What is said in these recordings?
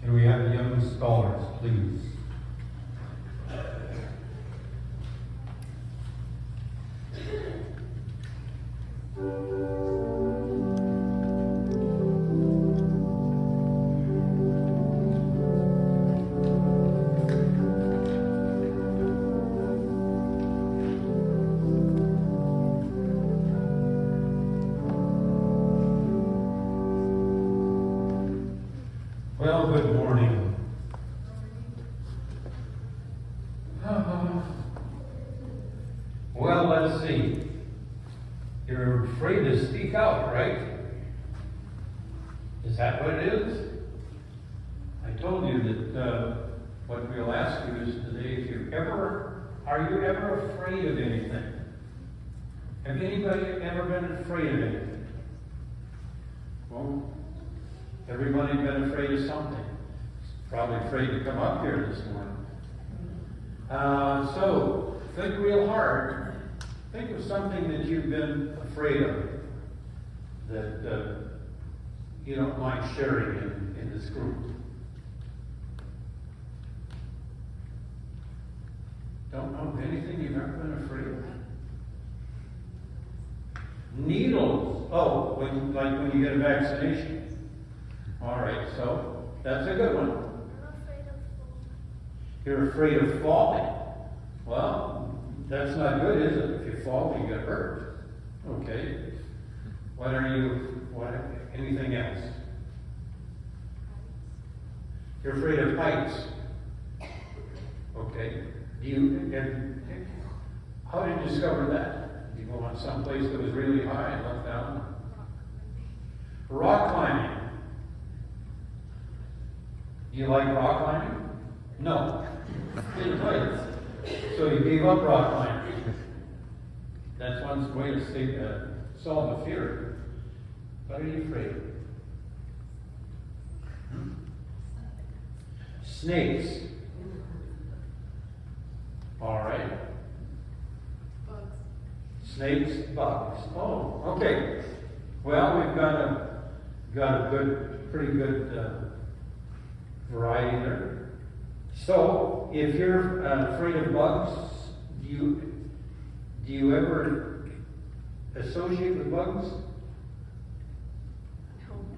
Can we have young scholars, please? Well, good morning. Well, let's see. You're afraid to speak out, right? Is that what it is? I told you that what we'll ask you is today, are you ever afraid of anything? Have anybody ever been afraid of anything? Well, everybody been afraid of something. Probably afraid to come up here this morning. So, think real hard. Think of something that you've been afraid of that you don't mind sharing in this group. Don't know of anything you've ever been afraid of? Needles. Oh, when you get a vaccination. All right, so that's a good one. You're afraid of falling. Well, that's not good, is it? If you fall, you get hurt. Okay. Anything else? You're afraid of heights. Okay. How did you discover that? You go on some place that was really high and look down? Rock climbing. Do you like rock climbing? No. Didn't like it. So you gave up rock climbing. That's one way to solve a fear. What are you afraid of? Snakes. All right. Bugs. Snakes, bugs. Oh, okay. Well, we've got a pretty good variety there. So, if you're afraid of bugs, do you ever associate with bugs?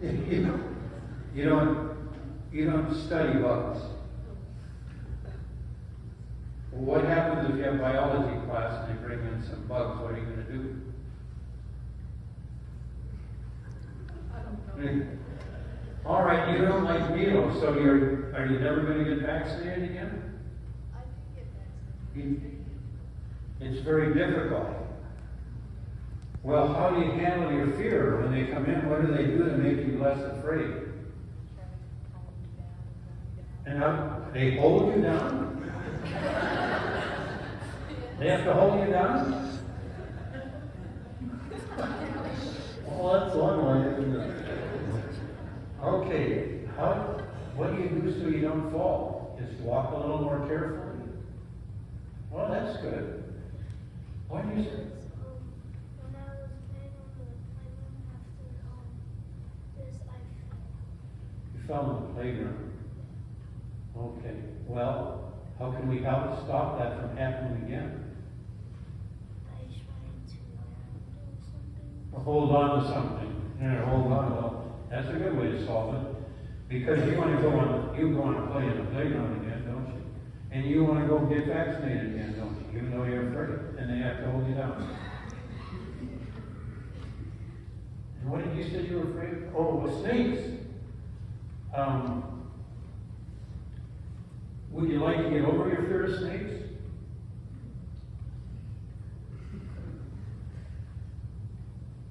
No. You don't study bugs. Well, what happens if you have biology class and they bring in some bugs? What are you going to do? I don't know. All right, you don't like needles, so are you never going to get vaccinated again? I did get vaccinated. It's very difficult. Well, how do you handle your fear when they come in? What do they do to make you less afraid? And they hold you down? They have to hold you down? Well, that's one way, isn't it? Okay, what do you do so you don't fall? Just walk a little more carefully? Well, that's good. What do you say? When I was playing on the playground after this, I fell. You fell in the playground. Okay, well, how can we help stop that from happening again? By trying to do something. Hold on to something. Yeah, hold on. Well, that's a good way to solve it. Because you want to go on play in the playground again, don't you? And you want to go get vaccinated again, don't you? Even though you're afraid, and they have to hold you down. And what did you say you were afraid of? Oh, with snakes. Would you like to get over your fear of snakes?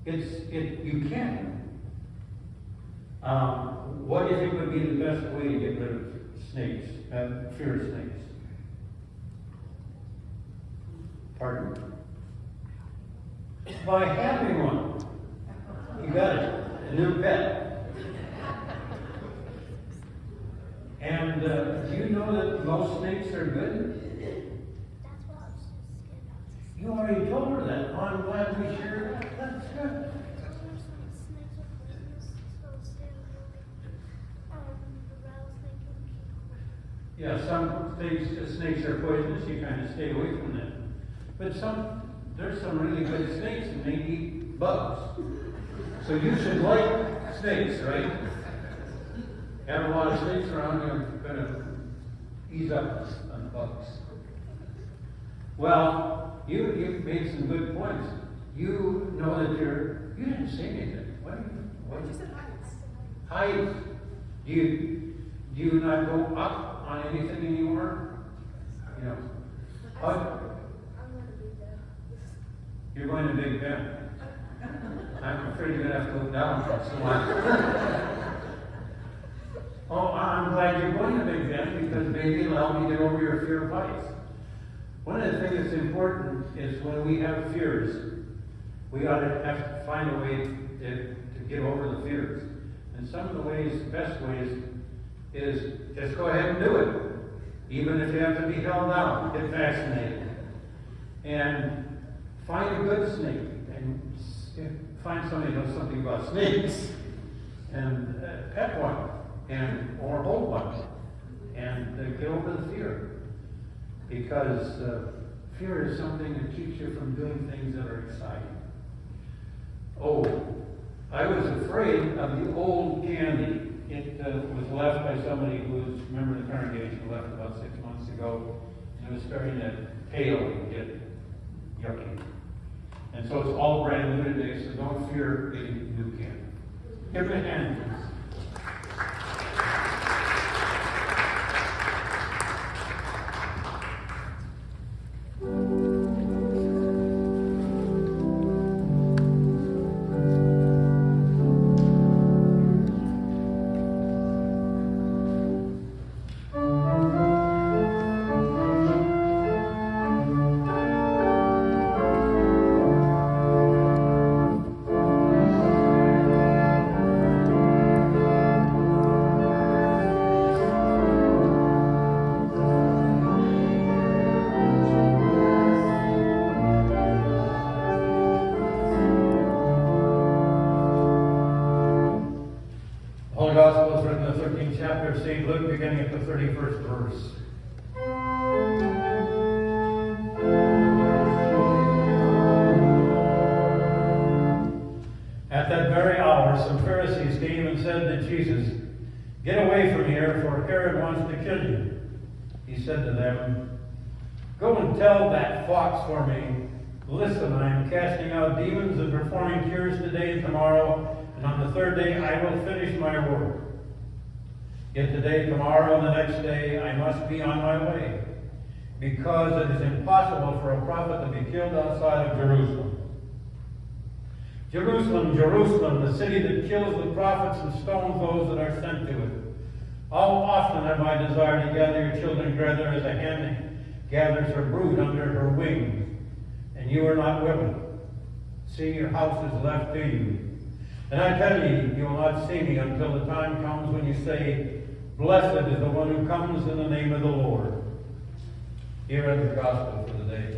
You can. What do you think would be the best way to get rid of snakes, fear of snakes? Pardon? By having one. You got it. A new pet. And do you know that most snakes are good? That's what I was just scared of. You already told her that. Oh, I'm glad we shared that. That's good. Some snakes are poisonous, so stay away. The rattlesnake Yeah, some things, snakes are poisonous, you kind of stay away from them. But there's some really good snakes and they eat bugs. So you should like snakes, right? Have a lot of snakes around, you're going to ease up on the bugs. Well, you made some good points. You know that you didn't say anything. What You said heights. height? Do you not go up on anything anymore? You know. I'm going to be there. You're going to Big Ben. I'm afraid you're going to have to look down once in a while. Oh, I'm glad you're going to Big Ben because maybe it'll help you get over your fear of heights. One of the things that's important is when we have fears, we ought to have to find a way to get over the fears. And some of the best ways, is just go ahead and do it. Even if you have to be held down, get vaccinated. And find a good snake. And find somebody who knows something about snakes. And pet one. Or hold one. And get over the fear. Because fear is something that keeps you from doing things that are exciting. Oh, I was afraid of the old candy. It was left by somebody who was a member of the congregation, left about 6 months ago, and it was starting to pale and get yucky. And so it's all brand new today, so don't fear getting new candy. Give me a hand, please. Gospel is written in the 13th chapter of St. Luke, beginning at the 31st verse. At that very hour, some Pharisees came and said to Jesus, "Get away from here, for Herod wants to kill you." He said to them, "Go and tell that fox for me, listen, I am casting out demons and performing cures today and tomorrow, and on the third day I will finish my work. Yet today, tomorrow, and the next day I must be on my way, because it is impossible for a prophet to be killed outside of Jerusalem. Jerusalem, Jerusalem, the city that kills the prophets and stones those that are sent to it. How often have I desired to gather your children together as a hen gathers her brood under her wings, and you are not willing. See, your house is left to you. And I tell you, you will not see me until the time comes when you say, 'Blessed is the one who comes in the name of the Lord.'" Here is the gospel for the day.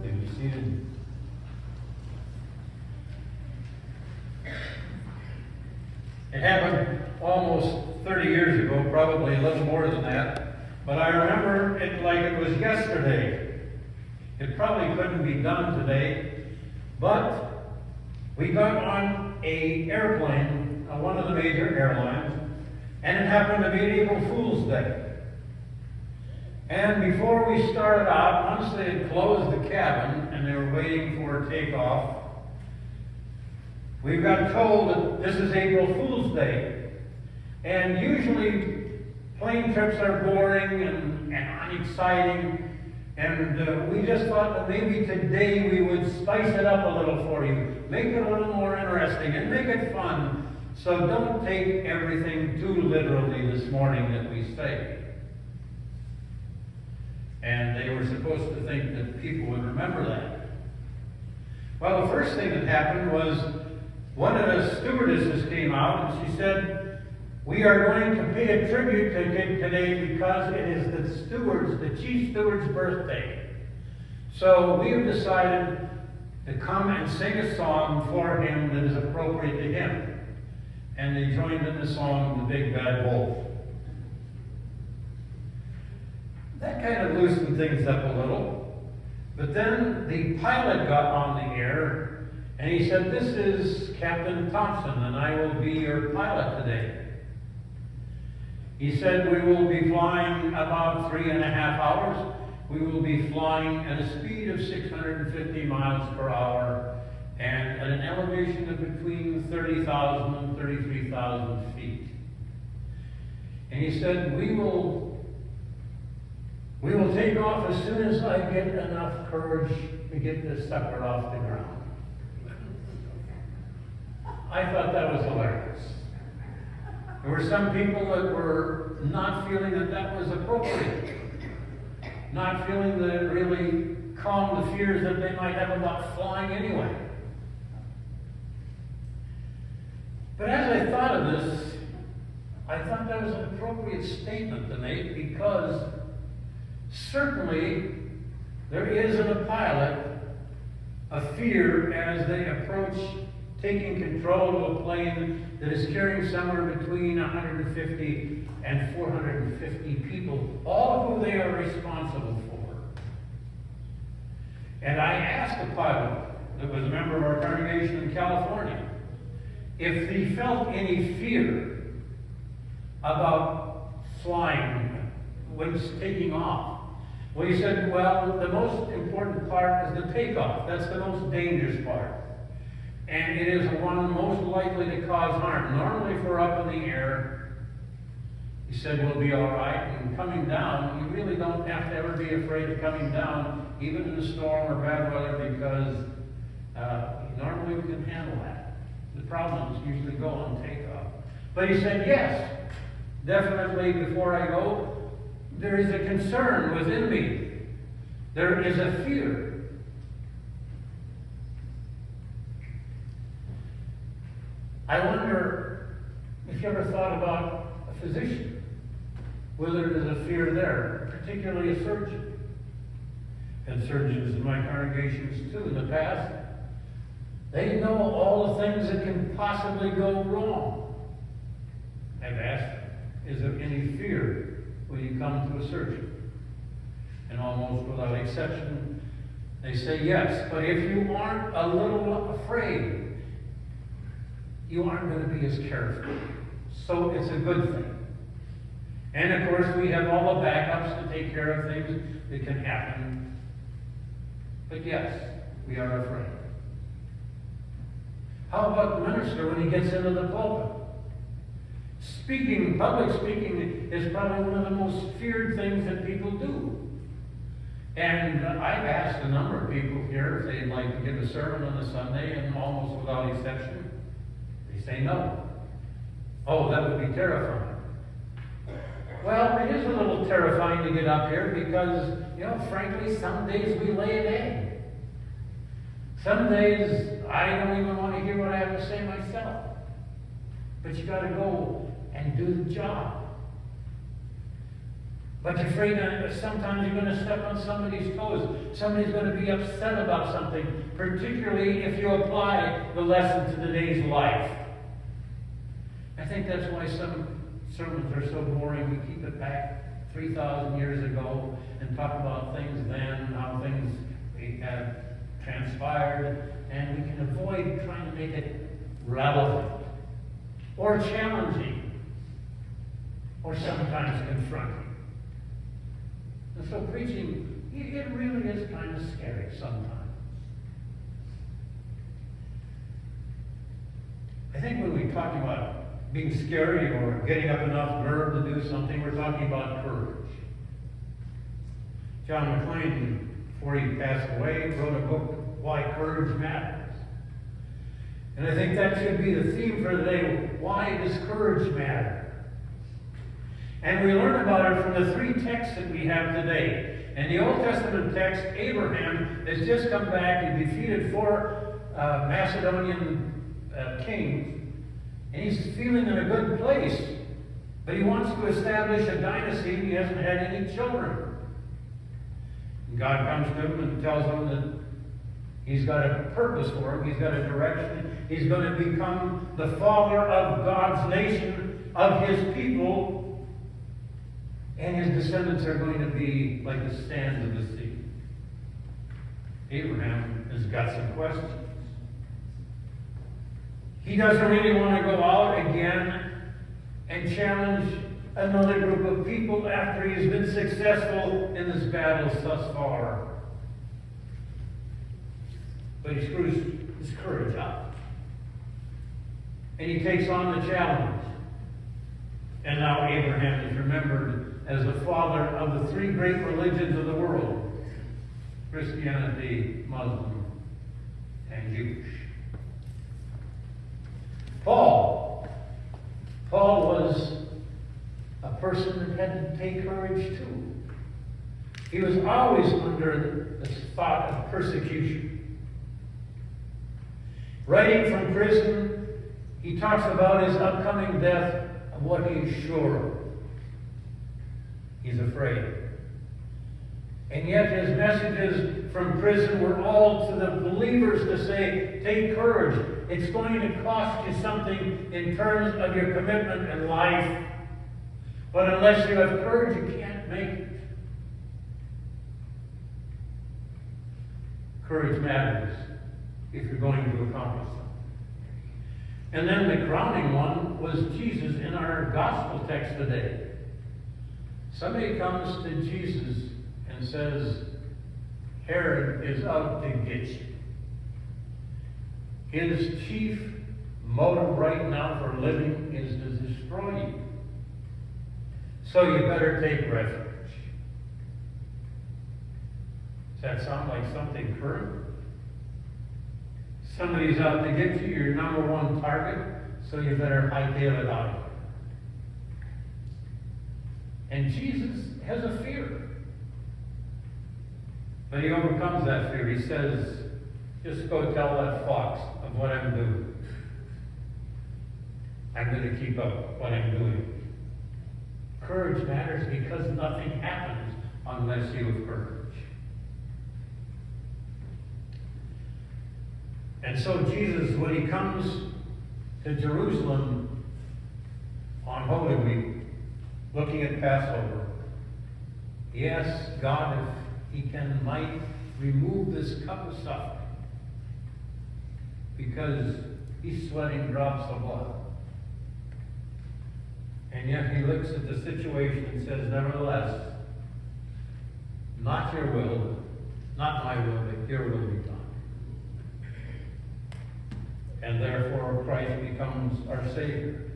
Be seated. It happened almost 30 years ago, probably a little more than that. But I remember it like it was yesterday. It probably couldn't be done today, but we got on an airplane, one of the major airlines, and it happened to be April Fool's Day. And before we started out, once they had closed the cabin and they were waiting for takeoff, we got told that this is April Fool's Day. And usually plane trips are boring and unexciting, and we just thought that maybe today we would spice it up a little for you, make it a little more interesting, and make it fun. So don't take everything too literally this morning that we say. And they were supposed to think that people would remember that. Well, the first thing that happened was one of the stewardesses came out and she said, "We are going to pay a tribute to him today because it is the chief steward's birthday. So we have decided to come and sing a song for him that is appropriate to him. And they joined in the song, The Big Bad Wolf. That kind of loosened things up a little. But then the pilot got on the air, and he said, "This is Captain Thompson, and I will be your pilot today." He said, "We will be flying about 3.5 hours. We will be flying at a speed of 650 miles per hour and at an elevation of between 30,000 and 33,000 feet. And he said, we will take off as soon as I get enough courage to get this sucker off the ground." I thought that was hilarious. There were some people that were not feeling that that was appropriate. Not feeling that it really calmed the fears that they might have about flying anyway. But as I thought of this, I thought that was an appropriate statement to make, because certainly there is in a pilot a fear as they approach taking control of a plane that is carrying somewhere between 150 and 450 people, all of who they are responsible for. And I asked a pilot that was a member of our congregation in California if he felt any fear about flying when taking off. Well, he said, well, the most important part is the takeoff. That's the most dangerous part. And it is the one most likely to cause harm. Normally, if we're up in the air, he said, we'll be all right. And coming down, you really don't have to ever be afraid of coming down, even in a storm or bad weather, because normally we can handle that. The problems usually go on takeoff. But he said, yes, definitely before I go, there is a concern within me. There is a fear. I wonder if you ever thought about a physician, whether there's a fear there, particularly a surgeon. And surgeons in my congregations too in the past, they know all the things that can possibly go wrong. I've asked, is there any fear when you come to a surgeon? And almost without exception, they say yes. But if you aren't a little afraid, you aren't going to be as careful. So it's a good thing. And of course, we have all the backups to take care of things that can happen. But yes, we are afraid. How about the minister when he gets into the pulpit? Public speaking is probably one of the most feared things that people do. And I've asked a number of people here if they'd like to give a sermon on a Sunday, and almost without exception, they say no. Oh, that would be terrifying. Well, it is a little terrifying to get up here because, frankly, some days we lay an egg. Some days I don't even want to hear what I have to say myself. But you got to go and do the job. But you're afraid that sometimes you're going to step on somebody's toes. Somebody's going to be upset about something, particularly if you apply the lesson to today's life. I think that's why some sermons are so boring. We keep it back 3,000 years ago and talk about things then, how things have transpired, and we can avoid trying to make it relevant or challenging or sometimes confronting. And so preaching, it really is kind of scary sometimes. I think when we talk about being scary or getting up enough nerve to do something, we're talking about courage. John McClain, before he passed away, wrote a book, Why Courage Matters. And I think that should be the theme for today. Why does courage matter? And we learn about it from the three texts that we have today. In the Old Testament text, Abraham has just come back and defeated 4 Macedonian kings. And he's feeling in a good place. But he wants to establish a dynasty, and he hasn't had any children. And God comes to him and tells him that He's got a purpose for him. He's got a direction. He's going to become the father of God's nation, of his people. And his descendants are going to be like the sands of the sea. Abraham has got some questions. He doesn't really want to go out again and challenge another group of people after he's been successful in this battle thus far. But he screws his courage up. And he takes on the challenge. And now Abraham is remembered as the father of the three great religions of the world: Christianity, Muslim, and Jewish. Paul was a person that had to take courage too. He was always under the spot of persecution. Writing from prison, he talks about his upcoming death, of what he is sure of. He's afraid. And yet his messages from prison were all to the believers to say, take courage. It's going to cost you something in terms of your commitment in life. But unless you have courage, you can't make it. Courage matters if you're going to accomplish something. And then the crowning one was Jesus in our gospel text today. Somebody comes to Jesus and says, Herod is out to get you. His chief motive right now for living is to destroy you. So you better take refuge. Does that sound like something current? Somebody's out to get you, your number one target, so you better hightail it out of here. And Jesus has a fear. But he overcomes that fear. He says, just go tell that fox of what I'm doing. I'm going to keep up what I'm doing. Courage matters because nothing happens unless you have courage. And so Jesus, when he comes to Jerusalem on Holy Week, looking at Passover, he asks God if he might remove this cup of suffering, because he's sweating drops of blood. And yet he looks at the situation and says, nevertheless, not your will, not my will, but your will be done. And therefore Christ becomes our Savior.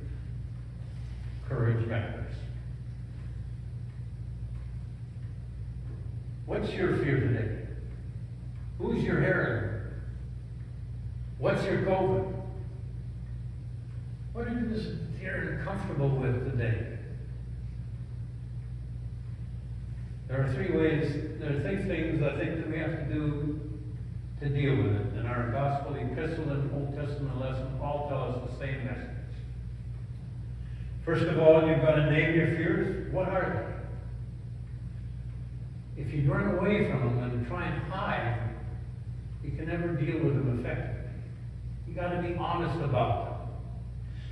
Courage matters. What's your fear today? Who's your Herod? What's your COVID? What are you just here comfortable with today? There are three things I think that we have to do to deal with it. And our gospel epistle and Old Testament lesson all tell us the same message. First of all, you've got to name your fears. What are they? If you run away from them and try and hide, you can never deal with them effectively. You've got to be honest about them.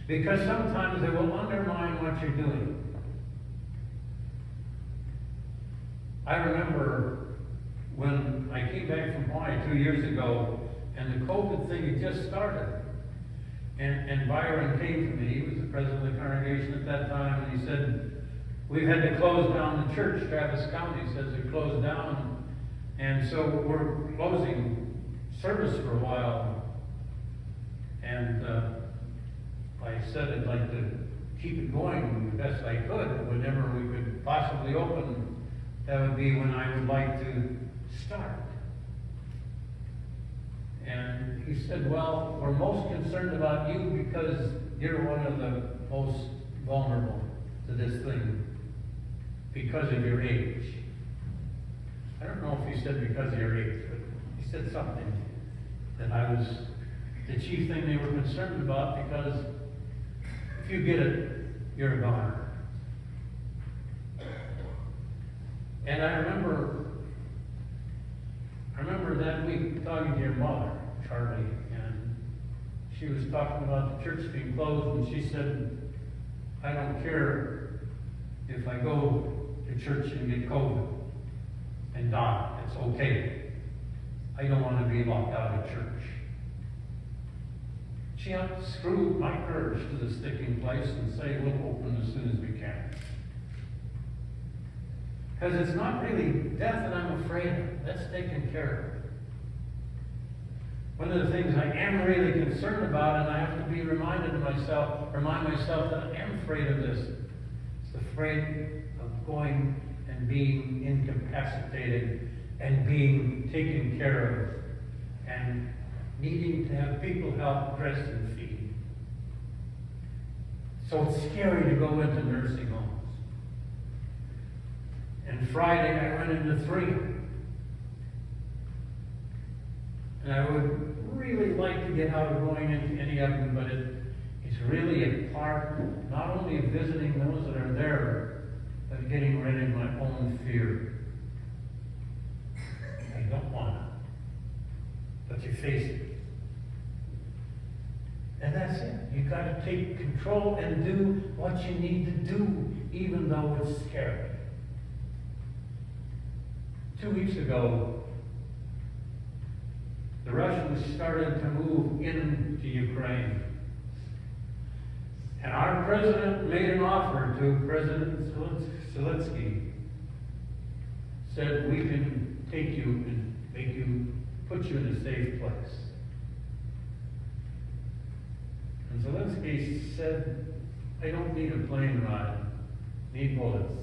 Because sometimes they will undermine what you're doing. I remember when I came back from Hawaii 2 years ago, and the COVID thing had just started. And Byron came to me. He was the president of the congregation at that time, and he said, we've had to close down the church. Travis County says it closed down. And so we're closing service for a while. And I said I'd like to keep it going the best I could. Whenever we could possibly open, that would be when I would like to start. And he said, well, we're most concerned about you because you're one of the most vulnerable to this thing because of your age. I don't know if he said because of your age, but he said something that I was the chief thing they were concerned about, because if you get it, you're a goner. And I remember I remember that week talking to your mother, Charlie, and she was talking about the church being closed, and she said, I don't care if I go to church and get COVID and die. It's okay. I don't want to be locked out of church. She unscrewed my courage to the sticking place and say, we'll open as soon as we can. Because it's not really death that I'm afraid of. That's taken care of. One of the things I am really concerned about, and I have to be remind myself that I am afraid of this. It's afraid of going and being incapacitated and being taken care of and needing to have people help dress and feed. So it's scary to go into nursing homes. And Friday I went into 3. And I would really like to get out of going into any of them, but it's really a part, not only of visiting those that are there, but getting rid of my own fear. I don't want to. But you face it. And that's it. You've got to take control and do what you need to do, even though it's scary. 2 weeks ago, the Russians started to move into Ukraine. And our president made an offer to President Zelensky. Said, we can take you and put you in a safe place. And Zelensky said, I don't need a plane ride, need bullets.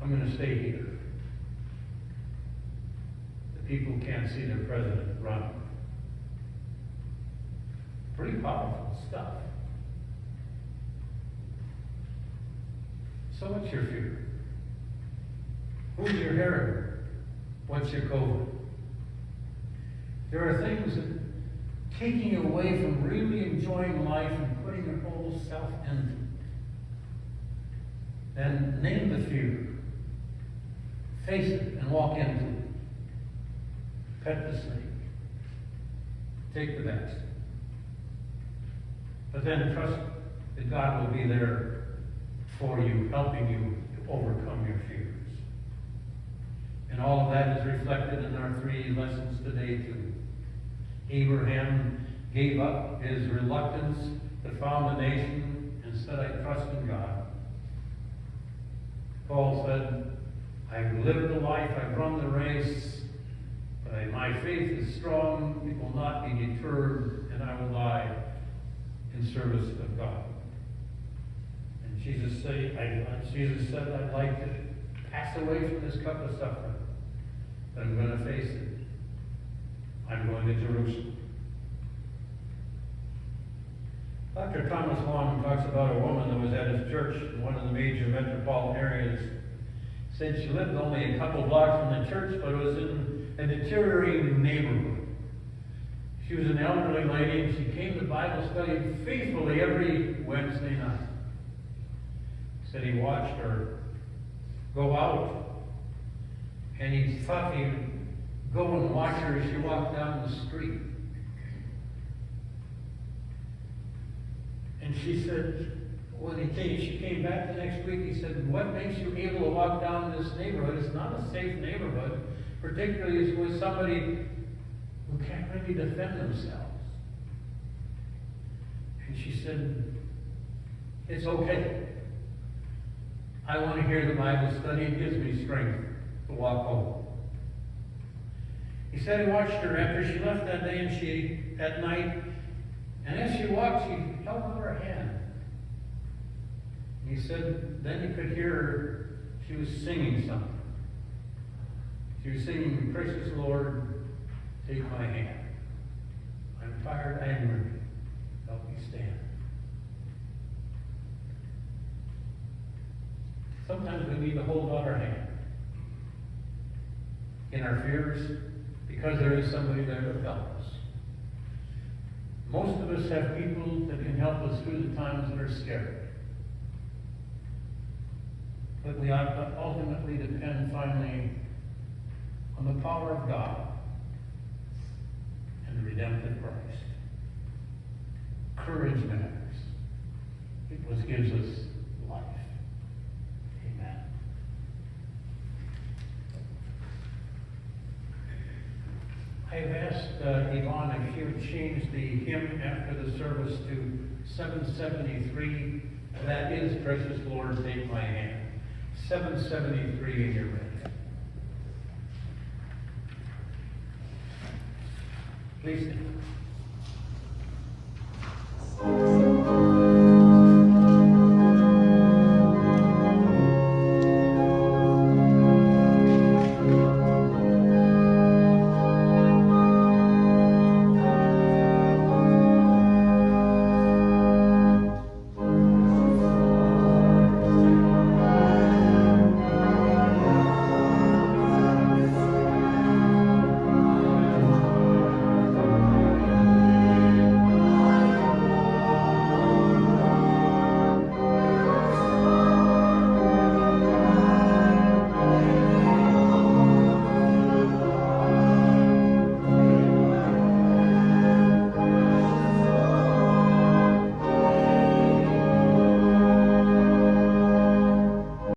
I'm going to stay here. The people can't see their president run. Pretty powerful stuff. So what's your fear? Who's your hero? What's your COVID? There are things that taking you away from really enjoying life and putting your whole self into it. Then name the fear. Face it and walk into it. Pet the snake. Take the vaccine. But then trust that God will be there for you, helping you to overcome your fears. And all of that is reflected in our 3 lessons today too. Abraham gave up his reluctance to found a nation and said, I trust in God. Paul said, I've lived the life, I've run the race, but my faith is strong, it will not be deterred, and I will die in service of God. And Jesus said, I'd like to pass away from this cup of suffering, but I'm going to face it. I'm going to Jerusalem. Dr. Thomas Long talks about a woman that was at his church in one of the major metropolitan areas. Said she lived only a couple blocks from the church, but it was in a deteriorating neighborhood. She was an elderly lady, and she came to Bible study faithfully every Wednesday night. Said he watched her go out, and he thought he'd go and watch her as she walked down the street. And she said, she came back the next week, he said, what makes you able to walk down this neighborhood? It's not a safe neighborhood, particularly with somebody who can't really defend themselves. And she said, it's okay. I want to hear the Bible study. It gives me strength to walk home. He said he watched her after she left that day and at night, and as she walked, she held out her hand. He said, then you could hear her, she was singing something. She was singing, Precious Lord, take my hand. I'm tired, angry. Help me stand. Sometimes we need to hold out our hand in our fears because there is somebody there to help us. Most of us have people that can help us through the times that are scary. But we ought to ultimately depend finally on the power of God and the redemptive Christ. Courage matters. It what gives us life. Amen. I've asked Yvonne if she would change the hymn after the service to 773. That is Precious Lord, Take My Hand. 773 in your ready. Please stand.